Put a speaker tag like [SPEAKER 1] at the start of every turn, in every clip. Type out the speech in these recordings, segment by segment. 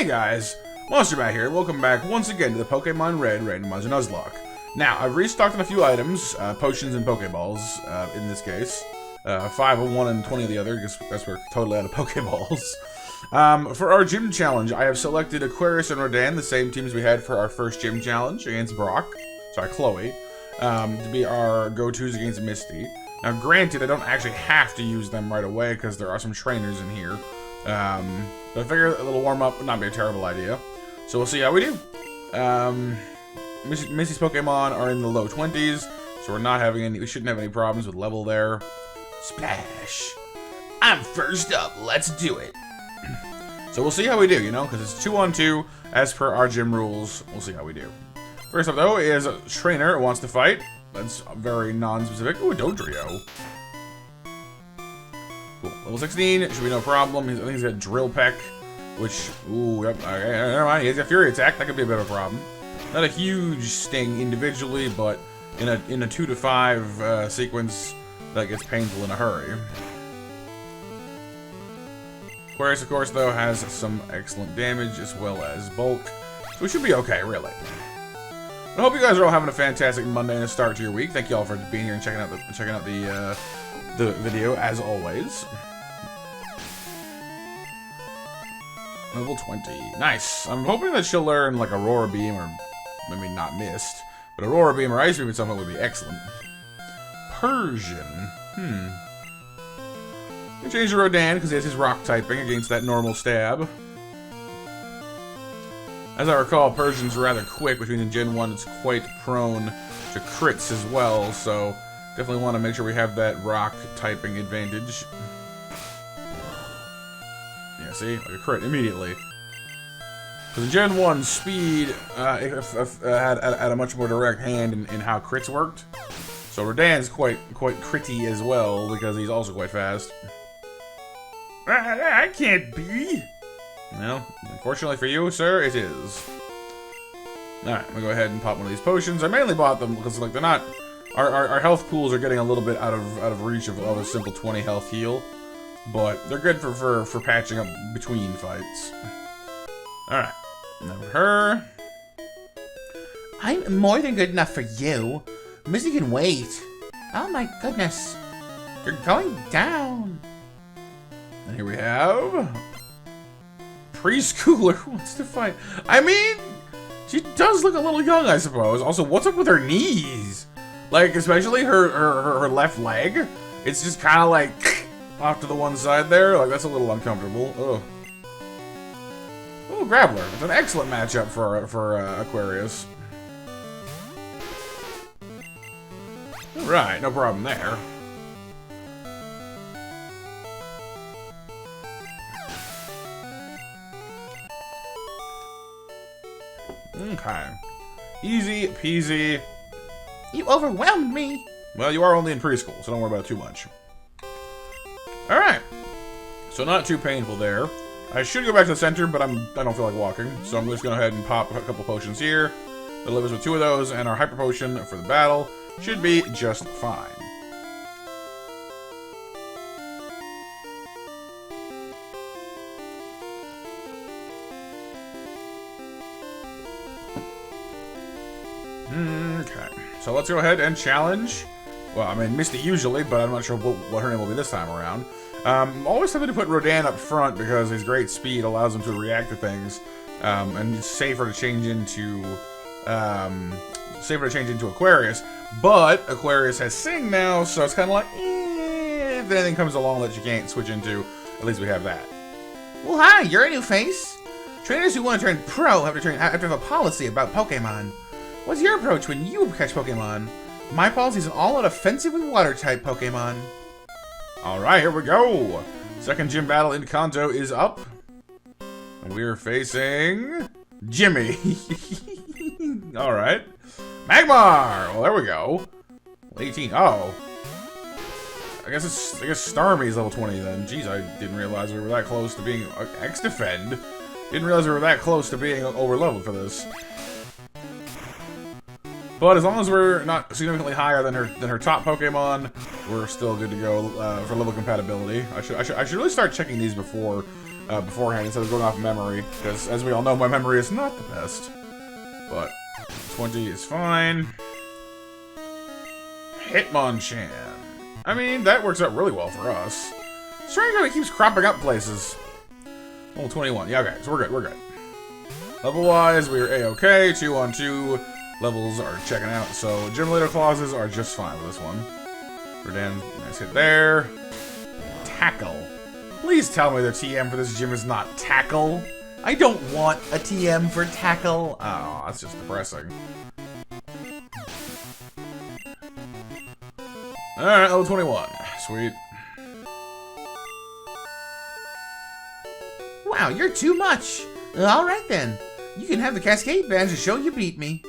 [SPEAKER 1] Hey guys, MonsterMatt here, and welcome back once again to the Pokemon Red Randomized Nuzlocke. Now, I've restocked on a few items, potions and Pokeballs, in this case. 5 of one and 20 of the other, because that's we're totally out of Pokeballs. For our gym challenge, I have selected Aquarius and Rodan, the same teams we had for our first gym challenge against Chloe, to be our go-tos against Misty. Now, granted, I don't actually have to use them right away, because there are some trainers in here. But I figure a little warm-up would not be a terrible idea. So we'll see how we do. Misty's Pokemon are in the low 20s, so we shouldn't have any problems with level there. Splash! I'm first up, let's do it! So we'll see how we do, because it's 2-on-2, as per our gym rules. We'll see how we do. First up, though, is a trainer who wants to fight. That's very non-specific. Ooh, a Dodrio. Cool. Level 16, should be no problem. I think he's got Drill Peck, which, ooh, yep, okay, never mind. He's got Fury Attack, that could be a bit of a problem. Not a huge sting individually, but in a 2 to 5 sequence, that gets painful in a hurry. Aquarius, of course, though, has some excellent damage as well as bulk, so we should be okay, really. I hope you guys are all having a fantastic Monday and a start to your week. Thank you all for being here and checking out the video as always. Level 20, nice. I'm hoping that she'll learn like Aurora Beam or maybe not Mist, but Aurora Beam or Ice Beam or something would be excellent. Persian, I'll change to Rodan because he has his rock typing against that normal stab. As I recall, Persian's rather quick, which means in Gen 1 it's quite prone to crits as well, so definitely want to make sure we have that rock typing advantage. Yeah, see? Like a crit immediately. Because in Gen 1, speed had a much more direct hand in how crits worked. So Rodan's quite critty as well, because he's also quite fast. I can't be! Well, unfortunately for you, sir, it is. Alright, I'm gonna go ahead and pop one of these potions. I mainly bought them because, like, they're not... Our health pools are getting a little bit out of reach of a simple 20 health heal. But they're good for patching up between fights. Alright. Now for her.
[SPEAKER 2] I'm more than good enough for you. Missy can wait. Oh my goodness. You're going down.
[SPEAKER 1] And here we have... Preschooler who wants to fight. I mean, she does look a little young, I suppose. Also, what's up with her knees? Like, especially her left leg. It's just kind of like off to the one side there. Like, that's a little uncomfortable. Ugh. Oh, Grappler. It's an excellent matchup for Aquarius. Right, no problem there. Okay. Easy peasy.
[SPEAKER 2] You overwhelmed me.
[SPEAKER 1] Well, you are only in preschool, so don't worry about it too much. Alright. So not too painful there. I should go back to the center, but I don't feel like walking. So I'm just going to go ahead and pop a couple potions here. That leaves us with 2 of those, and our Hyper Potion for the battle should be just fine. Okay, so let's go ahead and challenge. Well, I mean, Misty usually, but I'm not sure what her name will be this time around. Always having to put Rodan up front because his great speed allows him to react to things, and it's safer to change into Aquarius. But Aquarius has Sing now, so it's kind of like, if anything comes along that you can't switch into, at least we have that.
[SPEAKER 2] Well, hi, you're a new face. Trainers who want to turn pro have to have a policy about Pokemon. What's your approach when you catch Pokemon? My policy is an all-out offensive with water-type Pokemon.
[SPEAKER 1] Alright, here we go! Second gym battle in Kanto is up. And we're facing... Jimmy. Alright. Magmar! Well, there we go. 18. Oh. I guess Starmie's level 20 then. Jeez, I didn't realize we were that close to being... X-Defend? Didn't realize we were that close to being over-leveled for this. But as long as we're not significantly higher than her top Pokemon, we're still good to go for level compatibility. I should really start checking these before beforehand instead of going off memory, because as we all know, my memory is not the best. But 20 is fine. Hitmonchan. I mean, that works out really well for us. Strange how it keeps cropping up places. Level 21. Yeah, okay, so we're good. Level-wise, we're A-okay. 2 on 2 levels are checking out, so gym leader clauses are just fine with this one. We're down. Nice hit there. Tackle. Please tell me the TM for this gym is not tackle. I don't want a TM for tackle. Oh, that's just depressing. Alright, level 21. Sweet.
[SPEAKER 2] Wow, you're too much. Alright then. You can have the Cascade Badge to show you beat me.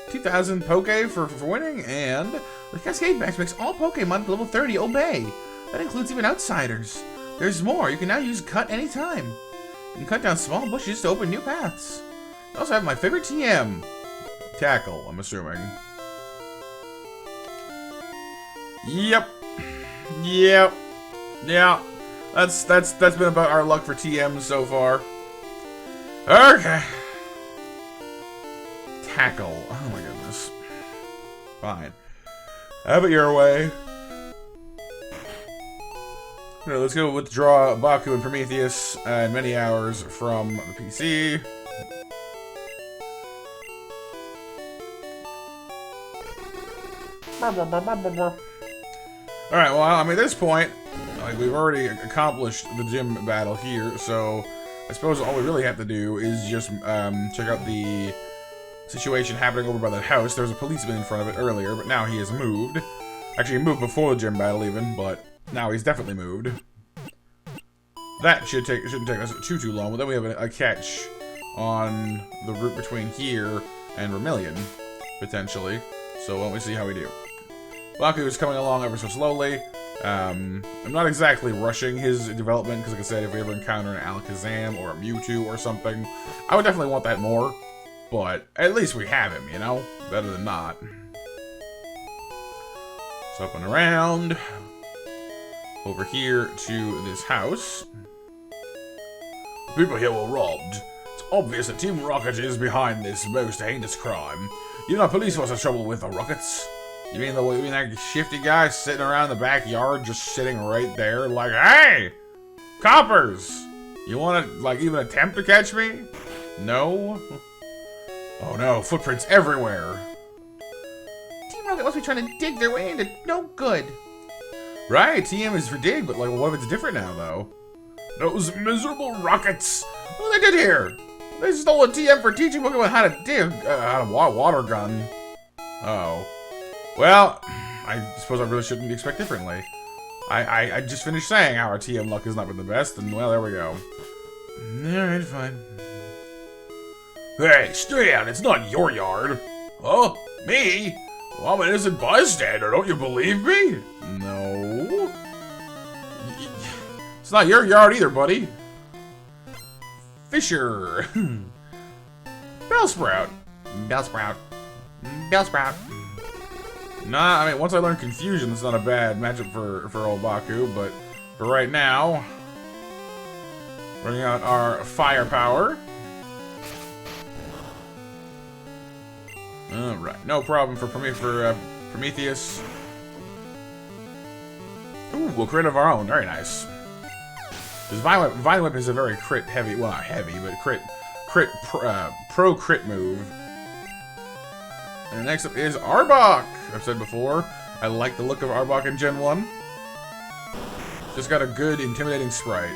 [SPEAKER 1] 2,000 Poke for winning, and
[SPEAKER 2] the Cascade Badge makes all Pokemon level 30 obey. That includes even outsiders. There's more. You can now use Cut anytime. You can cut down small bushes to open new paths. I also have my favorite TM.
[SPEAKER 1] Tackle, I'm assuming. Yep. Yeah. That's been about our luck for TMs so far. Okay. Tackle. Oh my goodness. Fine. Have it your way. Okay, let's go withdraw Baku and Prometheus in many hours from the PC. Alright, well, I mean, at this point, like, we've already accomplished the gym battle here, so I suppose all we really have to do is just check out the situation happening over by that house. There was a policeman in front of it earlier, but now he has moved. Actually, he moved before the gym battle even, but now he's definitely moved. That shouldn't take us too long, but then we have a catch on the route between here and Vermilion, potentially. So why don't we see how we do. Baku is coming along ever so slowly. I'm not exactly rushing his development, because like I said, if we ever encounter an Alakazam or a Mewtwo or something, I would definitely want that more. But at least we have him, you know? Better than not. So up and around. Over here to this house. People here were robbed. It's obvious that Team Rocket is behind this most heinous crime. You know, police force has trouble with the Rockets. You mean that shifty guy sitting around the backyard, just sitting right there, like, hey, coppers, you want to like even attempt to catch me? No. Oh no, footprints everywhere.
[SPEAKER 2] Team Rocket must be trying to dig their way into no good.
[SPEAKER 1] Right, TM is for dig, but like, what if it's different now, though? Those miserable Rockets! What they did here? They stole a TM for teaching Pokemon how to dig, how to water gun. Oh. Well, I suppose I really shouldn't expect differently. I just finished saying how our TM luck has not been the best, and well, there we go. Alright, fine. Hey, stay out, it's not your yard. Huh? Me? Well, I'm an innocent bystander, don't you believe me? No. It's not your yard either, buddy. Fisher. Bellsprout.
[SPEAKER 2] Bellsprout. Bellsprout.
[SPEAKER 1] Nah, I mean, once I learn Confusion, it's not a bad matchup for old Baku, but for right now, bringing out our firepower. Alright, no problem for Prometheus. Ooh, we'll crit of our own, very nice. This Vine Whip is a very crit heavy, well not heavy, but pro crit move. And next up is Arbok! I've said before, I like the look of Arbok in Gen 1. Just got a good, intimidating sprite.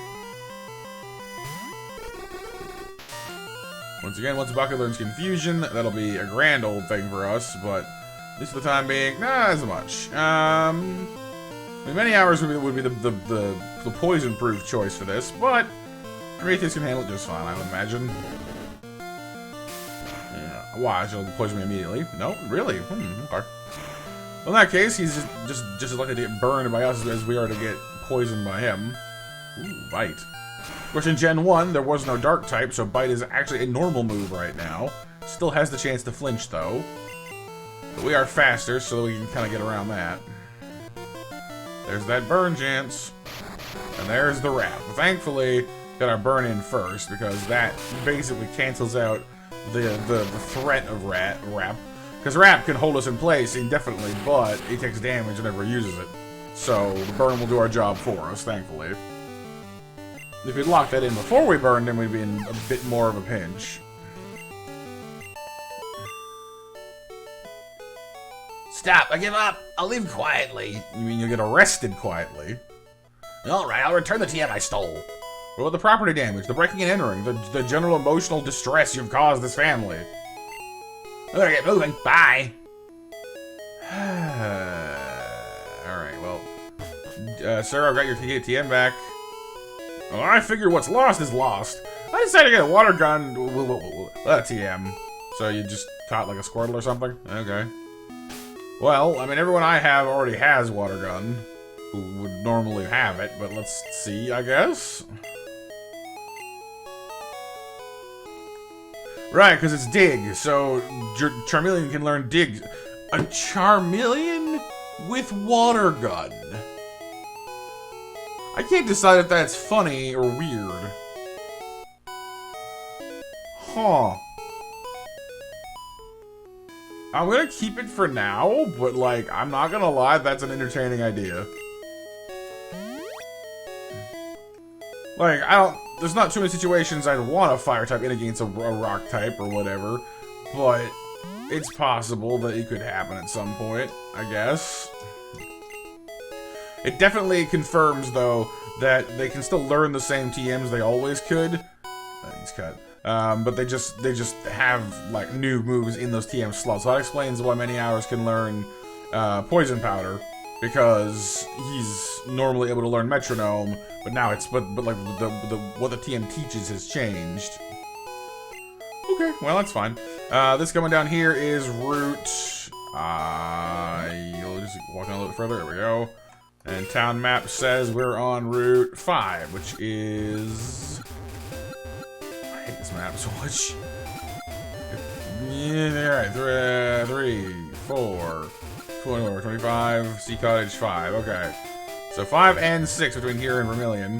[SPEAKER 1] Once again, once Baku learns Confusion, that'll be a grand old thing for us, but at least for the time being, not as much. I mean, many hours would be the poison-proof choice for this, but Prometheus can handle it just fine, I would imagine. Why? She'll poison me immediately. No, really? Okay. Well, in that case, he's just as likely to get burned by us as we are to get poisoned by him. Ooh, Bite. Of course, in Gen 1, there was no Dark type, so Bite is actually a normal move right now. Still has the chance to flinch, though. But we are faster, so we can kind of get around that. There's that burn chance. And there's the wrap. Thankfully, got our burn in first, because that basically cancels out the threat of Rap. Because Rap can hold us in place indefinitely, but he takes damage whenever he uses it. So the burn will do our job for us, thankfully. If we'd locked that in before we burned him, we'd be in a bit more of a pinch.
[SPEAKER 2] Stop, I give up. I'll leave quietly.
[SPEAKER 1] You mean you'll get arrested quietly?
[SPEAKER 2] Alright, I'll return the TM I stole.
[SPEAKER 1] What about the property damage, the breaking and entering, the general emotional distress you've caused this family?
[SPEAKER 2] I better get moving. Bye.
[SPEAKER 1] Alright, well. Sir, I've got your TM back. Well, I figure what's lost is lost. I decided to get a water gun. TM. So you just caught like a Squirtle or something? Okay. Well, I mean, everyone I have already has water gun. Who would normally have it, but let's see, I guess. Right, because it's dig, so Charmeleon can learn dig. A Charmeleon with water gun. I can't decide if that's funny or weird. Huh. I'm gonna keep it for now, but like, I'm not gonna lie, that's an entertaining idea. Like, there's not too many situations I'd want a fire type in against a rock type or whatever, but it's possible that it could happen at some point, I guess. It definitely confirms, though, that they can still learn the same TMs they always could. He's cut. But they just have, like, new moves in those TM slots. So that explains why many hours can learn Poison Powder, because he's normally able to learn Metronome, but now it's like what the TM teaches has changed. Okay, well that's fine. This coming down here is Route. You'll just walk on a little bit further. There we go. And town map says we're on Route 5, which is. I hate this map so much. Yeah, alright. 3, 4. 25, Sea Cottage 5, okay. So 5 and 6 between here and Vermilion.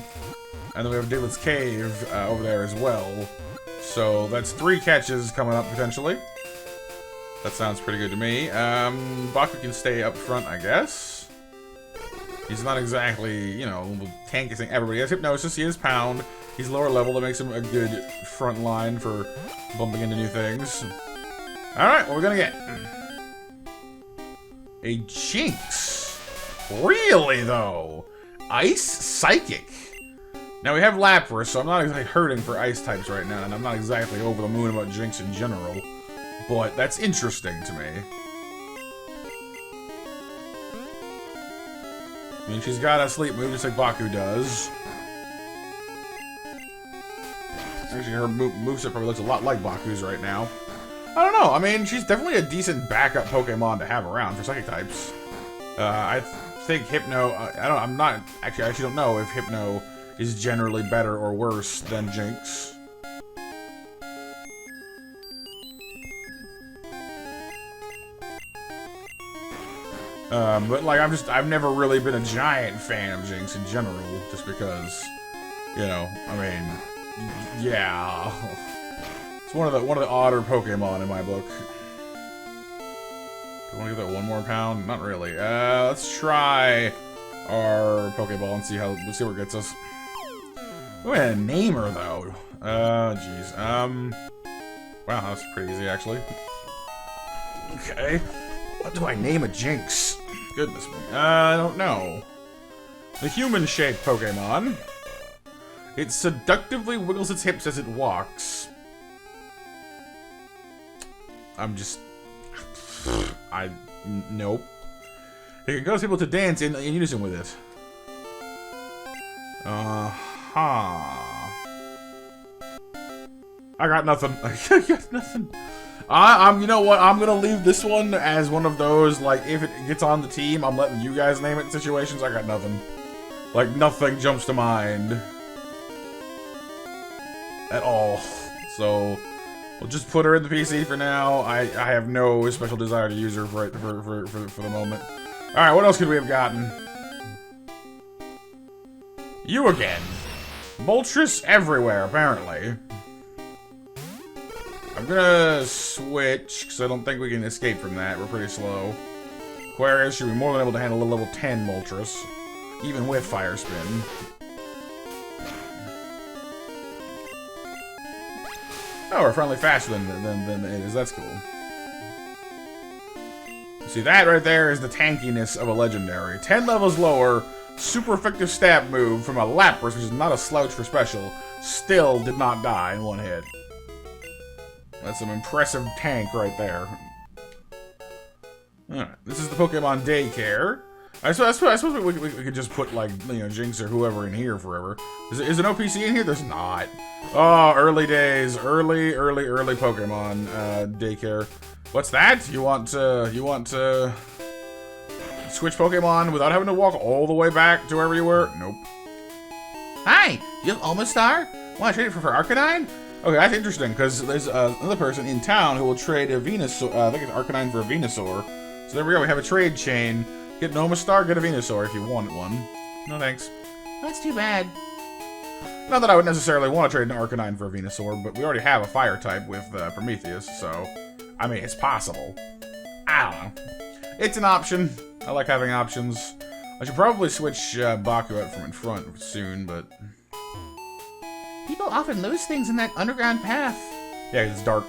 [SPEAKER 1] And then we have Diglett's Cave over there as well. So that's 3 catches coming up potentially. That sounds pretty good to me. Baku can stay up front, I guess. He's not exactly, you know, the tankiest thing ever, but he has Hypnosis, he has Pound. He's lower level, that makes him a good front line for bumping into new things. Alright, what are we gonna get? A Jinx. Really, though? Ice Psychic. Now, we have Lapras, so I'm not exactly hurting for Ice types right now, and I'm not exactly over the moon about Jinx in general. But that's interesting to me. I mean, she's got a sleep move just like Baku does. Actually, her moveset probably looks a lot like Baku's right now. I don't know. I mean, she's definitely a decent backup Pokemon to have around for Psychic types. I think Hypno. I actually don't know if Hypno is generally better or worse than Jinx. But like, I've never really been a giant fan of Jinx in general, just because, you know, I mean, yeah. It's one of the odder Pokemon in my book. Do I want to give that one more pound? Not really. Let's try our Pokeball and see where it gets us. Go ahead and name her though. Jeez. Wow, that's pretty easy actually. Okay. What do I name a Jinx? Goodness me. I don't know. The human-shaped Pokemon. It seductively wiggles its hips as it walks. Nope. It can cause people to dance in unison with it. I got nothing. I got nothing. You know what? I'm gonna leave this one as one of those, like, if it gets on the team, I'm letting you guys name it in situations. I got nothing. Like, nothing jumps to mind. At all. So, we'll just put her in the PC for now. I have no special desire to use her for the moment. Alright, what else could we have gotten? You again. Moltres everywhere, apparently. I'm gonna switch, because I don't think we can escape from that. We're pretty slow. Aquarius should be more than able to handle a level 10 Moltres, even with Fire Spin. Oh, we're finally faster than it is. That's cool. See, that right there is the tankiness of a legendary. 10 levels lower, super effective stab move from a Lapras, which is not a slouch for special, still did not die in one hit. That's some impressive tank right there. Alright, this is the Pokemon Daycare. I suppose we could just put, like, you know, Jinx or whoever in here forever. Is an OPC in here? There's not. Oh, early days. Early Pokemon Daycare. What's that? You want to switch Pokemon without having to walk all the way back to wherever you were? Nope.
[SPEAKER 2] Hi, you have Omastar? Want to trade it for Arcanine?
[SPEAKER 1] Okay, that's interesting, because there's another person in town who will trade a Venusaur, I think it's Arcanine for a Venusaur. So there we go, we have a trade chain. Get an Omastar, get a Venusaur if you want one. No thanks.
[SPEAKER 2] That's too bad.
[SPEAKER 1] Not that I would necessarily want to trade an Arcanine for a Venusaur, but we already have a Fire type with Prometheus, so... I mean, it's possible. I don't know. It's an option. I like having options. I should probably switch Baku out from in front soon, but...
[SPEAKER 2] People often lose things in that underground path.
[SPEAKER 1] Yeah, 'cause it's dark.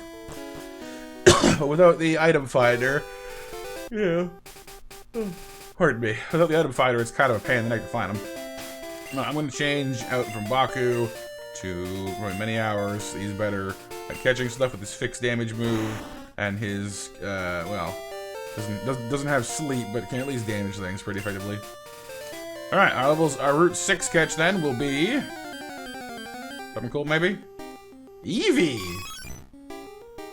[SPEAKER 1] But without the item finder... Yeah. Pardon me. Without the item finder, it's kind of a pain in the neck to find them. I'm going to change out from Baku to probably many hours. He's better at catching stuff with his fixed damage move, and his, well, doesn't have sleep, but can at least damage things pretty effectively. Alright, our Route 6 catch then will be... something cool, maybe? Eevee!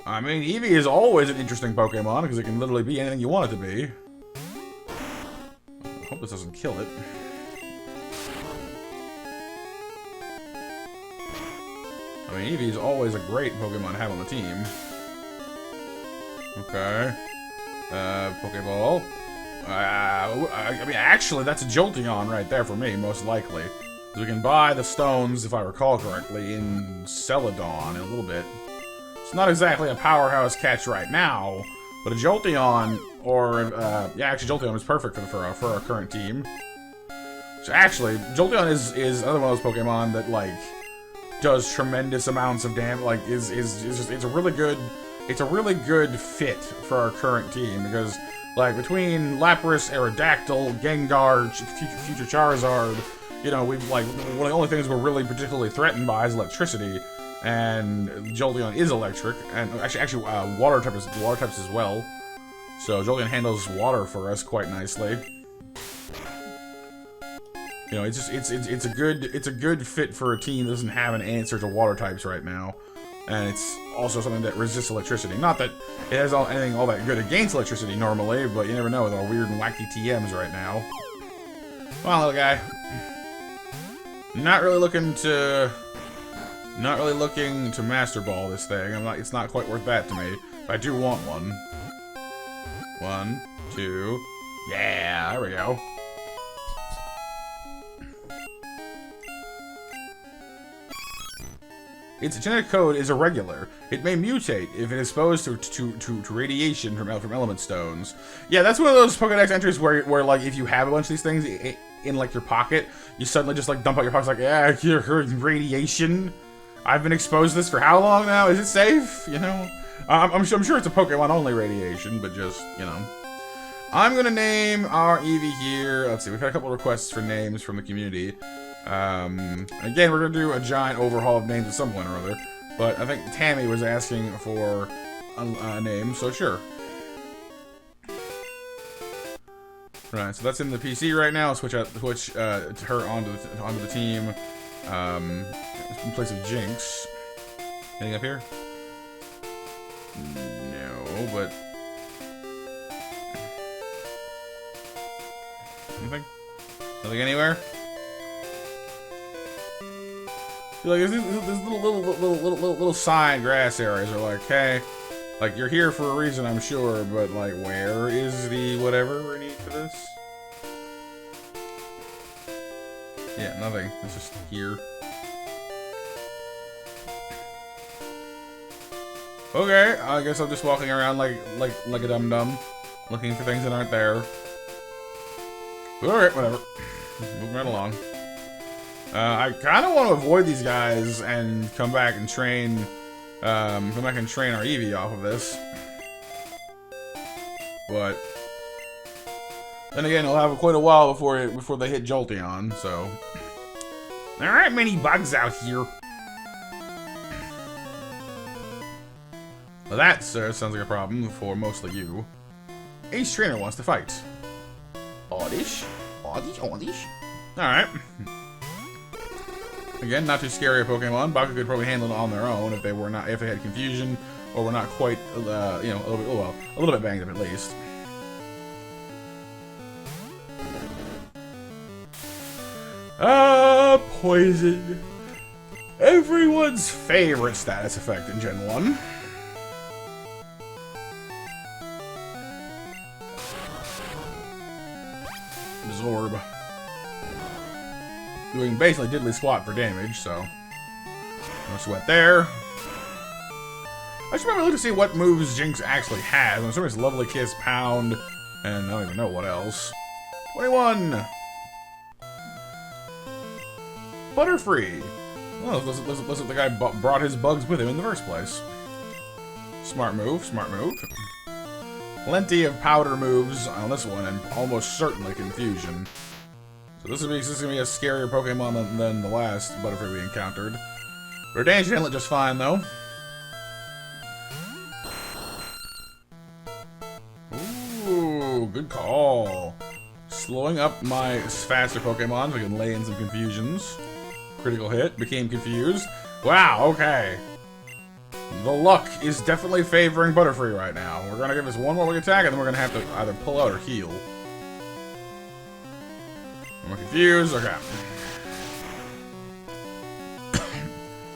[SPEAKER 1] I mean, Eevee is always an interesting Pokemon, because it can literally be anything you want it to be. I hope this doesn't kill it. I mean, Eevee is always a great Pokemon to have on the team. Okay. Pokeball. I mean, actually, that's a Jolteon right there for me, most likely. So we can buy the stones, if I recall correctly, in Celadon in a little bit. It's not exactly a powerhouse catch right now, but a Jolteon, or, yeah, actually, Jolteon is perfect for our current team. So actually, Jolteon is another one of those Pokemon that, like, does tremendous amounts of damage, like, it's a really good fit for our current team, because, like, between Lapras, Aerodactyl, Gengar, future Charizard, you know, we've, like, one of the only things we're really particularly threatened by is electricity, and Jolteon is electric, and actually, water types as well, so Jolteon handles water for us quite nicely. You know, it's a good fit for a team that doesn't have an answer to water types right now, and it's also something that resists electricity. Not that it has anything all that good against electricity normally, but you never know with our weird and wacky TMs right now. Come on, little guy. Not really looking to Master Ball this thing. It's not quite worth that to me. But I do want one. 1, 2, yeah, there we go. Its genetic code is irregular. It may mutate if it is exposed to radiation from element stones. Yeah, that's one of those Pokédex entries where like if you have a bunch of these things in like your pocket, you suddenly just like dump out your pockets like, yeah, you're radiation. I've been exposed to this for how long now? Is it safe? You know, I'm sure it's a Pokemon only radiation, but just, you know. I'm gonna name our Eevee here. Let's see, we've had a couple requests for names from the community. Again, we're gonna do a giant overhaul of names at some point or other, but I think Tammy was asking for a name, so sure. Right, so that's in the PC right now. Switch her onto the team. In place of Jinx. Anything up here? No, but nothing. Nothing anywhere. Like there's these little side grass areas are like, hey, like you're here for a reason, I'm sure, but like where is the whatever we need for this? Yeah, nothing. It's just here. Okay, I guess I'm just walking around like a dum-dum, looking for things that aren't there. Alright, whatever. Moving right along. I kind of want to avoid these guys and come back and train our Eevee off of this. But then again, it'll have quite a while before they hit Jolteon, so. There aren't many bugs out here. Well, that, sir, sounds like a problem for mostly you. Ace Trainer wants to fight. Oddish. Alright. Again, not too scary a Pokemon. Baku could probably handle it on their own if they had confusion or were not quite, a little bit banged up at least. Poison. Everyone's favorite status effect in Gen 1. Absorb. Doing basically diddly squat for damage, so. No sweat there. I should probably look to see what moves Jinx actually has. I'm assuming it's Lovely Kiss, Pound, and I don't even know what else. 21! Butterfree! Well, listen, the guy brought his bugs with him in the first place. Smart move, smart move. Plenty of powder moves on this one, and almost certainly confusion. So this is gonna be a scarier Pokemon than the last Butterfree we encountered. Rodan should handle it just fine, though. Ooh, good call. Slowing up my faster Pokemon so I can lay in some confusions. Critical hit, became confused. Wow, okay. The luck is definitely favoring Butterfree right now. We're gonna give us one more weak attack, and then we're gonna have to either pull out or heal. I'm confused. Okay.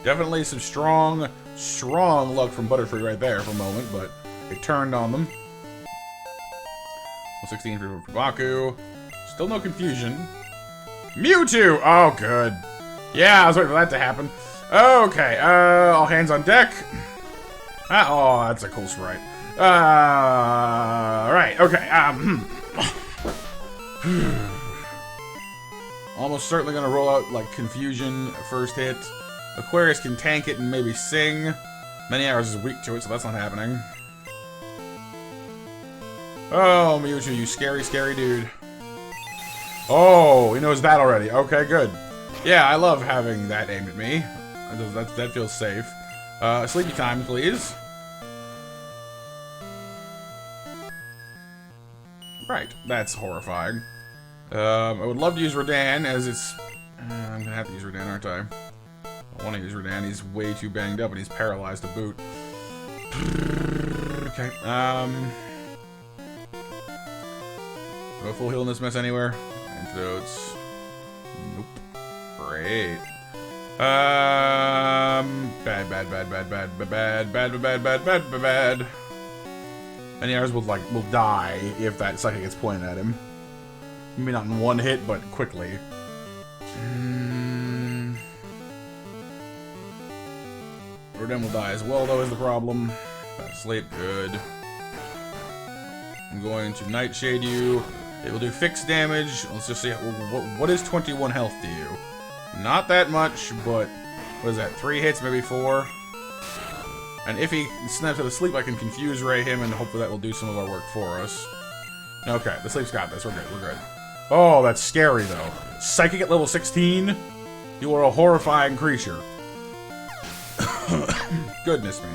[SPEAKER 1] Definitely some strong luck from Butterfree right there for a moment, but it turned on them. 16 for Baku. Still no confusion. Mewtwo! Oh, good. Yeah, I was waiting for that to happen. Okay, all hands on deck. Oh, that's a cool sprite. Right, okay, almost certainly gonna roll out, like, Confusion first hit. Aquarius can tank it and maybe Sing. Many Hours is weak to it, so that's not happening. Oh, Mewtwo, you scary, scary dude. Oh, he knows that already. Okay, good. Yeah, I love having that aimed at me. That feels safe. Sleepy time, please. Right, that's horrifying. I would love to use Rodan, as it's... I'm gonna have to use Rodan, aren't I? I want to use Rodan. He's way too banged up, and he's paralyzed to boot. Okay, go full heal in this mess anywhere? Antidotes. Nope. Great. Bad. Many hours will die if that Psychic gets pointed at him. Maybe not in one hit, but quickly. Rodan will die as well, though, is the problem. Fast sleep, good. I'm going to Nightshade you. It will do fixed damage. Let's just see. What is 21 health to you? Not that much, but what is that? 3 hits, maybe 4. And if he snaps out of sleep, I can Confuse Ray him, and hopefully that will do some of our work for us. Okay, the sleep's got this. We're good. We're good. Oh, that's scary though. Psychic at level 16. You are a horrifying creature. Goodness me.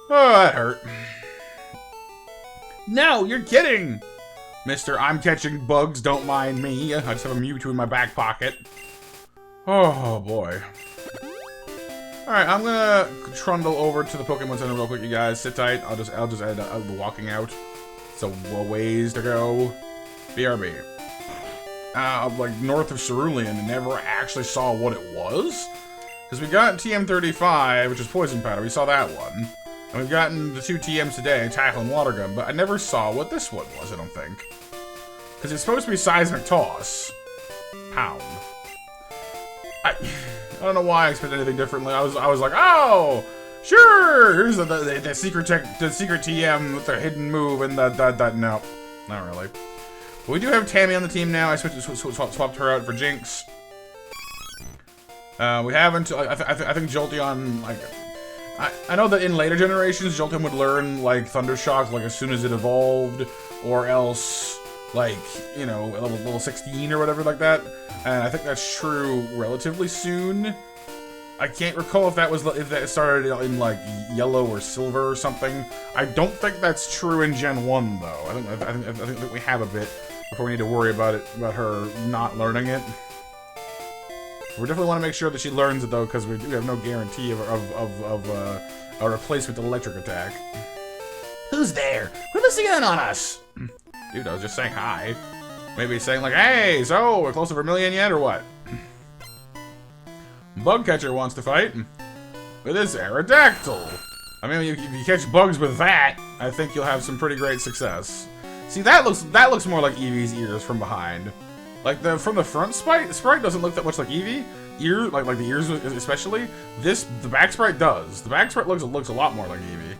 [SPEAKER 1] Oh, that hurt. No, you're kidding! Mr. I'm catching bugs, don't mind me. I just have a Mewtwo in my back pocket. Oh, boy. Alright, I'm gonna trundle over to the Pokemon Center real quick, you guys. Sit tight. I'll just add the walking out. It's a ways to go. BRB. Like, north of Cerulean, and never actually saw what it was. Because we got TM35, which is Poison Powder. We saw that one. And we've gotten the 2 TMs today, Tackle and Water Gun, but I never saw what this one was, I don't think. Because it's supposed to be Seismic Toss. Pound. I don't know why I expected anything differently. I was like, oh, sure. Here's the secret TM with the hidden move and the no, not really. But we do have Tammy on the team now. I swapped her out for Jinx. We haven't. I think Jolteon, like, I know that in later generations Jolteon would learn like Thunder Shock like as soon as it evolved, or else like, you know, level 16 or whatever like that. And I think that's true relatively soon. I can't recall if that started in like yellow or silver or something. I don't think that's true in Gen 1 though. I think that we have a bit before we need to worry about her not learning it. We definitely want to make sure that she learns it though, because we do have no guarantee of a replacement electric attack.
[SPEAKER 2] Who's there? Who's listening in on us?
[SPEAKER 1] Dude, I was just saying hi. Maybe saying like, hey, so we're close to Vermilion yet or what? Bugcatcher wants to fight with his Aerodactyl. I mean, if you catch bugs with that, I think you'll have some pretty great success. See, that looks more like Eevee's ears from behind. Like from the front sprite doesn't look that much like Eevee. Like the ears especially. The back sprite does. The back sprite looks a lot more like Eevee.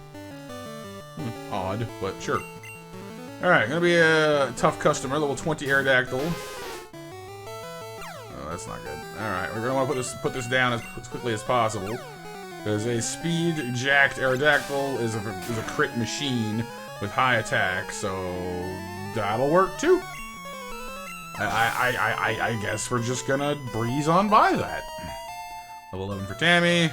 [SPEAKER 1] Odd, but sure. All right, gonna be a tough customer. Level 20 Aerodactyl. Oh, that's not good. All right, we're gonna want to put this down as quickly as possible, because a speed-jacked Aerodactyl is a crit machine with high attack, so that'll work too. I guess we're just gonna breeze on by that. Level 11 for Tammy.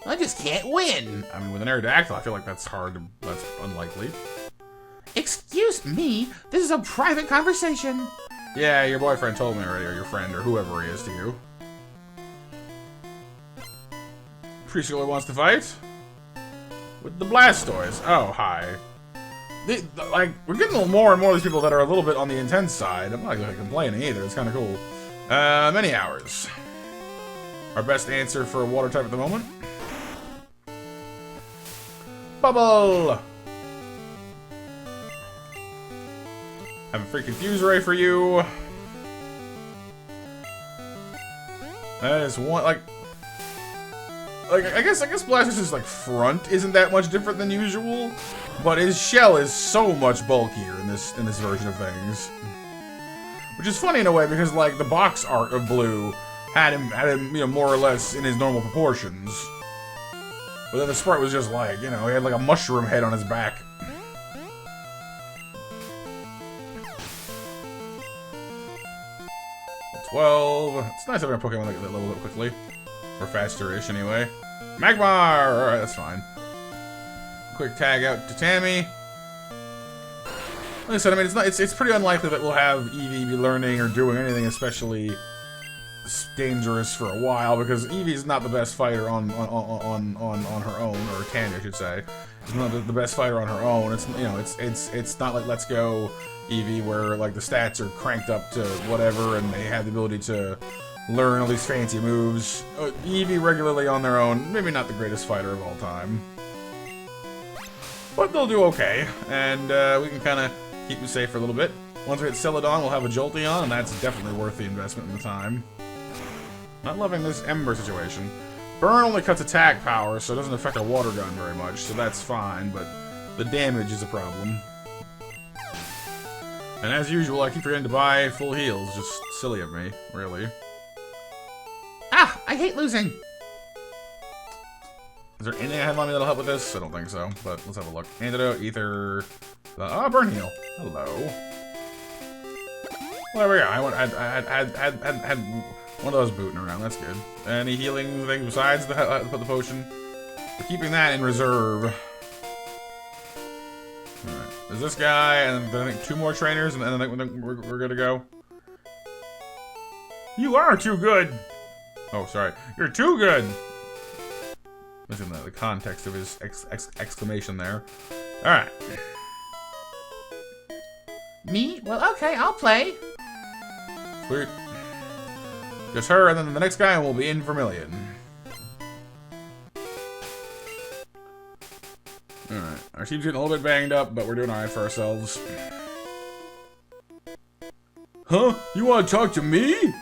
[SPEAKER 2] I just can't win.
[SPEAKER 1] I mean, with an Aerodactyl, I feel like that's unlikely.
[SPEAKER 2] Excuse me, this is a private conversation.
[SPEAKER 1] Yeah, your boyfriend told me already, or your friend, or whoever he is to you. Prescholar wants to fight with the Blastoise. Oh, hi. Like, we're getting more and more of these people that are a little bit on the intense side. I'm not really complaining either. It's kind of cool. Many hours. Our best answer for a water type at the moment. Bubble! Have a free Confuse Ray for you. That is one, like I guess Blastoise's like front isn't that much different than usual, but his shell is so much bulkier in this version of things. Which is funny in a way, because like the box art of Blue had him, you know, more or less in his normal proportions. But then the sprite was just like, you know, he had like a mushroom head on his back. Level 12. It's nice having a Pokemon like that level up quickly. Or faster-ish, anyway. Magmar! Alright, that's fine. Quick tag out to Tammy. Like I said, I mean, it's pretty unlikely that we'll have Eevee be learning or doing anything especially dangerous for a while, because Eevee's not the best fighter on her own, or Tammy, I should say. It's not the best fighter on her own. It's, you know, it's not like Let's Go Eevee, where like the stats are cranked up to whatever and they have the ability to learn all these fancy moves. Eevee regularly on their own, maybe not the greatest fighter of all time, but they'll do okay, and we can kind of keep them safe for a little bit. Once we hit Celadon, we'll have a Jolteon, and that's definitely worth the investment in the time. Not loving this Ember situation. Burn only cuts attack power, so it doesn't affect our water gun very much, so that's fine, but the damage is a problem. And as usual, I keep forgetting to buy full heals. Just silly of me, really.
[SPEAKER 2] Ah, I hate losing.
[SPEAKER 1] Is there anything I have on me that'll help with this? I don't think so, but let's have a look. Antidote, Ether... Burn Heal. Hello. Well, there we go. I had one of those booting around. That's good. Any healing thing besides the potion? We're keeping that in reserve. Alright. There's this guy, and then I think 2 more trainers, and then I think we're good to go. You are too good! Oh, sorry. You're too good! Listen to the context of his exclamation there. Alright.
[SPEAKER 2] Me? Well, okay, I'll play.
[SPEAKER 1] Sweet. Just her, and then the next guy will be in Vermilion. Alright. Our team's getting a little bit banged up, but we're doing alright for ourselves. Huh? You want to talk to me?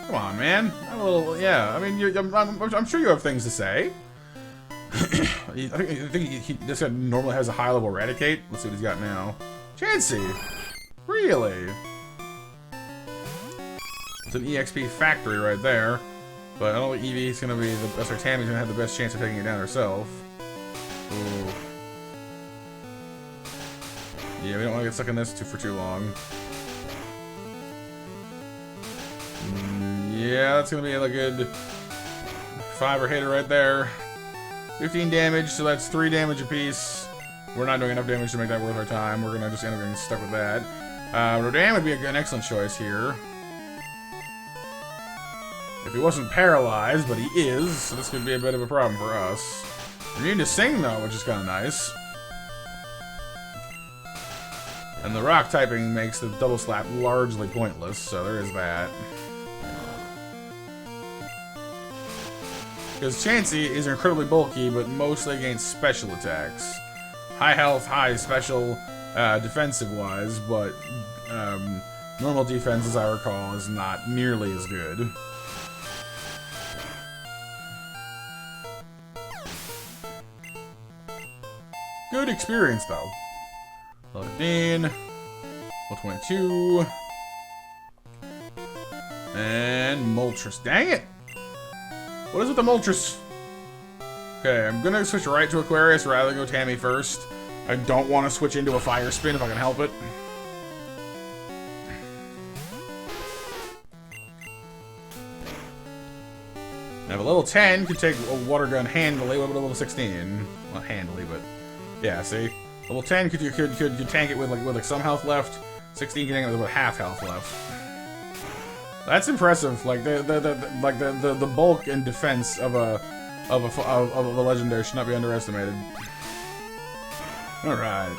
[SPEAKER 1] Come on, man. I'm a little, yeah. I mean, I'm sure you have things to say. I think this guy normally has a high level Eradicate. Let's see what he's got now. Chansey. Really? It's an EXP factory right there. But I don't think Eevee's gonna be the best, or Tammy's gonna have the best chance of taking it down herself. Ooh. Yeah, we don't want to get stuck in this for too long. Yeah, that's gonna be a good 5er hitter right there. 15 damage, so that's 3 damage apiece. We're not doing enough damage to make that worth our time. We're gonna just end up getting stuck with that. Rodan would be an excellent choice here. If he wasn't paralyzed, but he is, so this could be a bit of a problem for us. We need to sing though, which is kind of nice. And the rock typing makes the double slap largely pointless, so there is that. Because Chansey is incredibly bulky, but mostly against special attacks. High health, high special, defensive-wise, but normal defense, as I recall, is not nearly as good. Good experience, though. Level 15, level 22, and Moltres. Dang it! What is with the Moltres? Okay, I'm gonna switch right to Aquarius rather than go Tammy first. I don't want to switch into a Fire Spin if I can help it. Now, a level 10 could take a Water Gun handily. What about a level 16? Not handily, but yeah. See, level 10 could tank it with like some health left. 16 can tank it with about half health left. That's impressive. Like the bulk and defense of a legendary should not be underestimated. All right,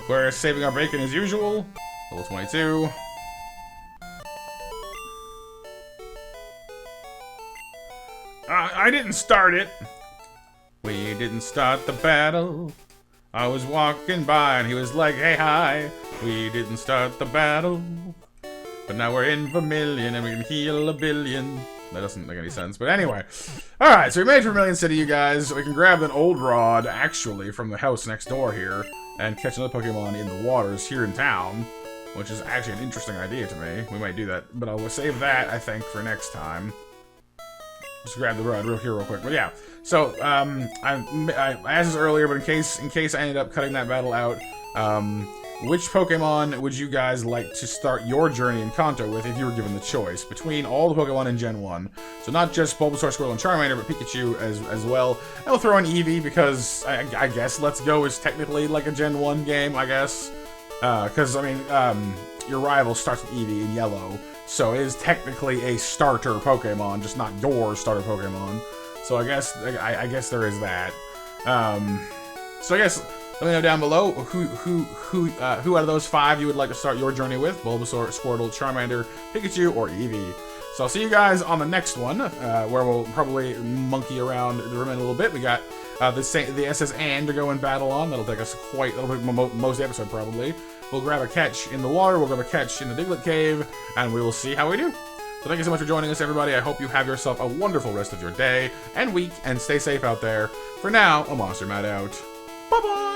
[SPEAKER 1] we're saving our bacon as usual. Level 22. I didn't start it. We didn't start the battle. I was walking by and he was like, "Hey, hi." We didn't start the battle. But now we're in Vermilion and we can heal 1 billion. That doesn't make any sense. But anyway. Alright, so we made Vermilion City, you guys. We can grab an old rod, actually, from the house next door here, and catch another Pokemon in the waters here in town. Which is actually an interesting idea to me. We might do that. But I'll save that, I think, for next time. Just grab the rod real quick. But yeah. So, I asked this earlier, but in case I ended up cutting that battle out, which Pokemon would you guys like to start your journey in Kanto with if you were given the choice between all the Pokemon in Gen 1? So not just Bulbasaur, Squirtle, and Charmander, but Pikachu as well. And we'll throw in Eevee because I guess Let's Go is technically like a Gen 1 game, I guess. Because, I mean, your rival starts with Eevee in yellow, so it is technically a starter Pokemon, just not your starter Pokemon. So I guess there is that. So I guess let me know down below who out of those 5 you would like to start your journey with: Bulbasaur, Squirtle, Charmander, Pikachu, or Eevee. So I'll see you guys on the next one, where we'll probably monkey around the room in a little bit. We got the SS Anne to go and battle on. That'll take us that'll take most of the episode probably. We'll grab a catch in the water, we'll grab a catch in the Diglett Cave, and we will see how we do. So thank you so much for joining us, everybody. I hope you have yourself a wonderful rest of your day and week, and stay safe out there. For now, I'm MonsterMatt out. Bye-bye!